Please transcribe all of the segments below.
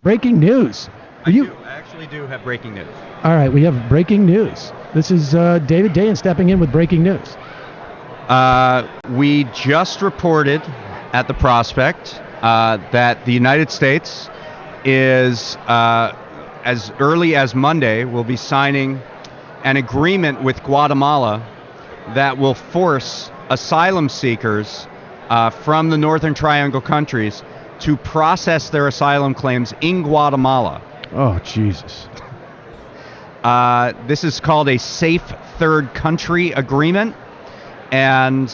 breaking news. I actually do have breaking news. All right, we have breaking news. This is David Dayen stepping in with breaking news. We just reported at the Prospect that the United States is, as early as Monday, will be signing an agreement with Guatemala that will force asylum seekers from the Northern Triangle countries to process their asylum claims in Guatemala. Oh, Jesus. This is called a Safe Third Country Agreement, and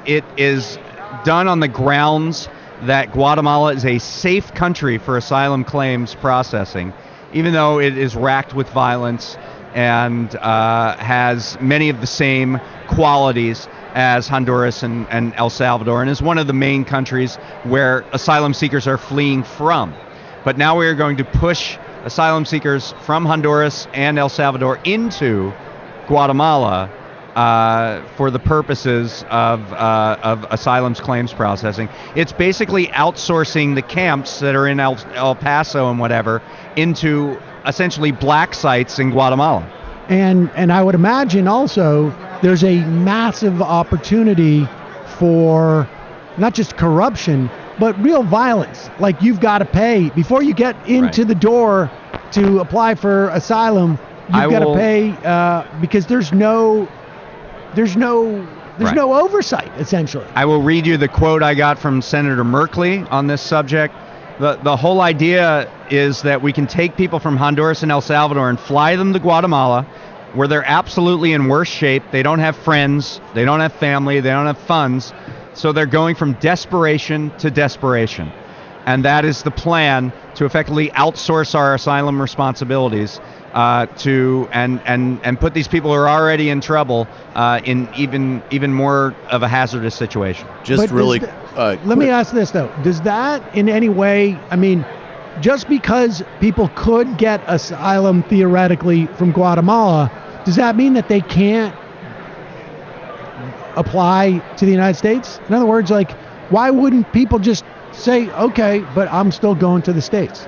it is done on the grounds that Guatemala is a safe country for asylum claims processing, even though it is racked with violence and has many of the same qualities as Honduras and El Salvador, and is one of the main countries where asylum seekers are fleeing from. But now we are going to push asylum seekers from Honduras and El Salvador into Guatemala for the purposes of asylum claims processing. It's basically outsourcing the camps that are in El Paso and whatever into essentially black sites in Guatemala. And I would imagine also there's a massive opportunity for not just corruption, but real violence. Like, you've got to pay before you get into the door to apply for asylum. You've got to pay because there's no oversight, essentially. I will read you the quote I got from Senator Merkley on this subject. The whole idea is that we can take people from Honduras and El Salvador and fly them to Guatemala, where they're absolutely in worse shape. They don't have friends, they don't have family, they don't have funds, so they're going from desperation to desperation. And that is the plan, to effectively outsource our asylum responsibilities to put these people who are already in trouble in even more of a hazardous situation. Let me ask this though: does that in any way? I mean, just because people could get asylum theoretically from Guatemala, does that mean that they can't apply to the United States? In other words, like, why wouldn't people just say, okay, but I'm still going to the States?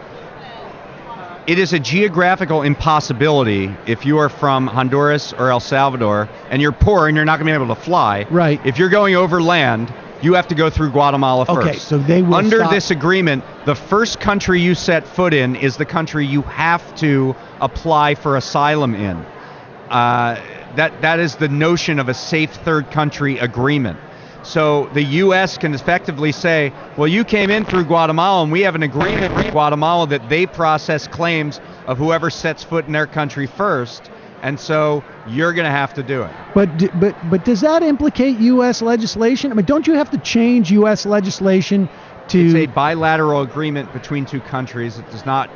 It is a geographical impossibility if you are from Honduras or El Salvador and you're poor and you're not going to be able to fly. Right. If you're going over land, you have to go through Guatemala first. Okay, so they will Under this agreement, the first country you set foot in is the country you have to apply for asylum in. That is the notion of a safe third country agreement. So the U.S. can effectively say, well, you came in through Guatemala and we have an agreement with Guatemala that they process claims of whoever sets foot in their country first, and so you're going to have to do it. But does that implicate U.S. legislation? I mean, don't you have to change U.S. legislation to... It's a bilateral agreement between two countries. It does not,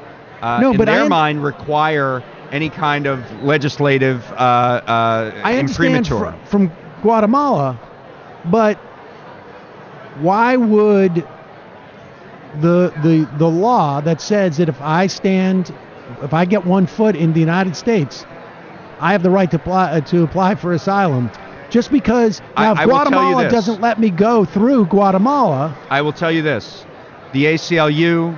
in their mind, require any kind of legislative I understand imprimatur. From Guatemala, but why would the law that says that if I get one foot in the United States, I have the right to apply for asylum, just because now if Guatemala doesn't let me go through Guatemala? I will tell you this: the ACLU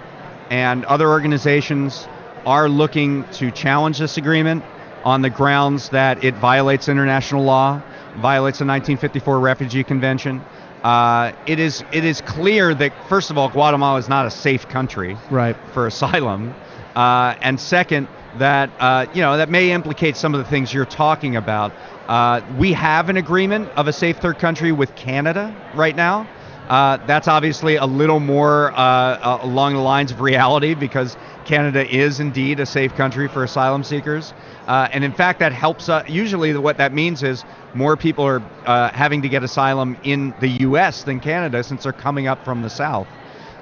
and other organizations are looking to challenge this agreement on the grounds that it violates international law, violates the 1954 Refugee Convention. It is clear that, first of all, Guatemala is not a safe country for asylum, and second, that that may implicate some of the things you're talking about. We have an agreement of a safe third country with Canada right now. That's obviously a little more along the lines of reality, because Canada is indeed a safe country for asylum seekers. And in fact, that helps. Usually what that means is more people are having to get asylum in the U.S. than Canada, since they're coming up from the south.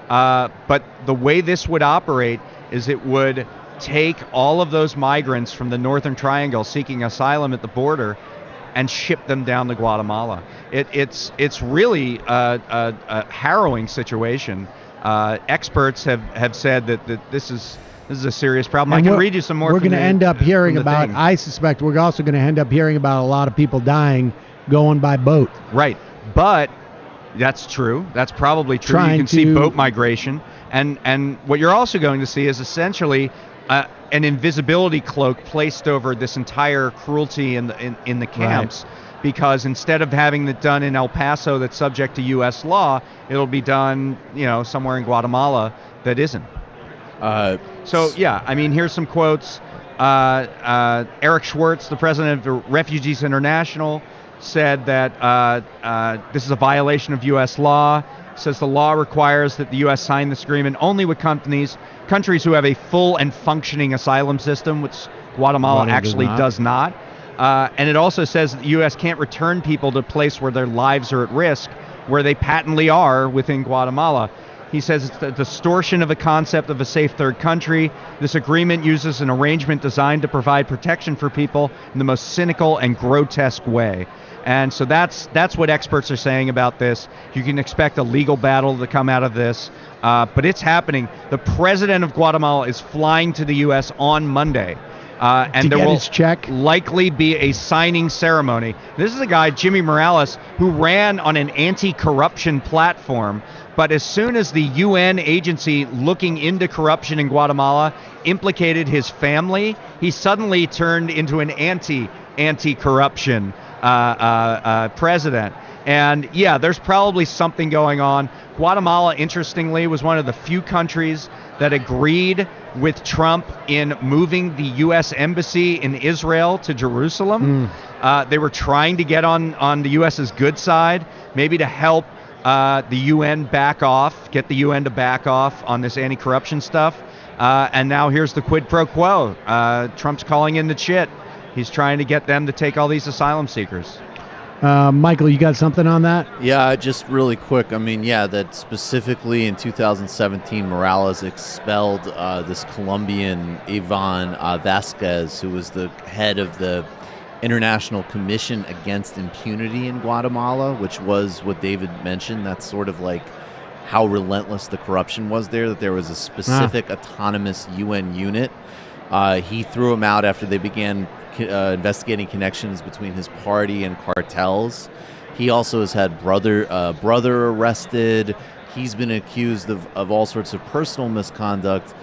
But the way this would operate is it would take all of those migrants from the Northern Triangle seeking asylum at the border and ship them down to Guatemala. It's really a harrowing situation. Experts have said that this is a serious problem. And I can read you some more. We're going to end up hearing about. I suspect we're also going to end up hearing about a lot of people dying going by boat. Right, but That's true. That's probably true. Trying You can see to- boat migration, and what you're also going to see is essentially an invisibility cloak placed over this entire cruelty in the camps, because instead of having it done in El Paso that's subject to U.S. law, it'll be done, somewhere in Guatemala that isn't. So yeah, I mean, here's some quotes. Eric Schwartz, the president of Refugees International, said that this is a violation of U.S. law. Says the law requires that the U.S. sign this agreement only with countries who have a full and functioning asylum system, which Guatemala actually does not. And it also says that the U.S. can't return people to a place where their lives are at risk, where they patently are within Guatemala. He says it's the distortion of the concept of a safe third country. This agreement uses an arrangement designed to provide protection for people in the most cynical and grotesque way. And so that's what experts are saying about this. You can expect a legal battle to come out of this, but it's happening. The president of Guatemala is flying to the U.S. on Monday. And there will likely be a signing ceremony. This is a guy, Jimmy Morales, who ran on an anti-corruption platform, but as soon as the UN agency looking into corruption in Guatemala implicated his family, he suddenly turned into an anti-corruption president. And yeah, there's probably something going on. Guatemala, interestingly, was one of the few countries that agreed with Trump in moving the U.S. embassy in Israel to Jerusalem. They were trying to get on the U.S.'s good side, maybe to help the UN get the UN to back off on this anti-corruption stuff. And now here's the quid pro quo. Trump's calling in the chit. He's trying to get them to take all these asylum seekers. Michael, you got something on that? Yeah, just really quick. I mean, yeah, that specifically in 2017, Morales expelled this Colombian Ivan Vasquez, who was the head of the International Commission Against Impunity in Guatemala, which was what David mentioned. That's sort of like how relentless the corruption was there, that there was a specific autonomous UN unit. He threw him out after they began investigating connections between his party and cartels. He also has had brother arrested. He's been accused of all sorts of personal misconduct.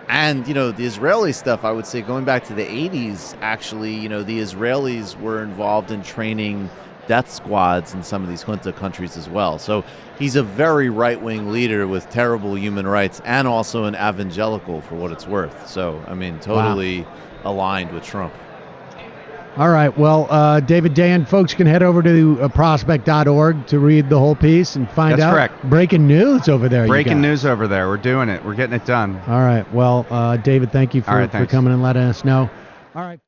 And, the Israeli stuff, I would say, going back to the 80s, actually, the Israelis were involved in training death squads in some of these junta countries as well. So he's a very right-wing leader with terrible human rights and also an evangelical, for what it's worth. So, I mean, totally aligned with Trump. All right. Well, David Dayen, folks can head over to prospect.org to read the whole piece and find out. That's correct. Breaking news over there. Breaking news over there. We're doing it. We're getting it done. All right. Well, David, thank you for coming and letting us know. All right.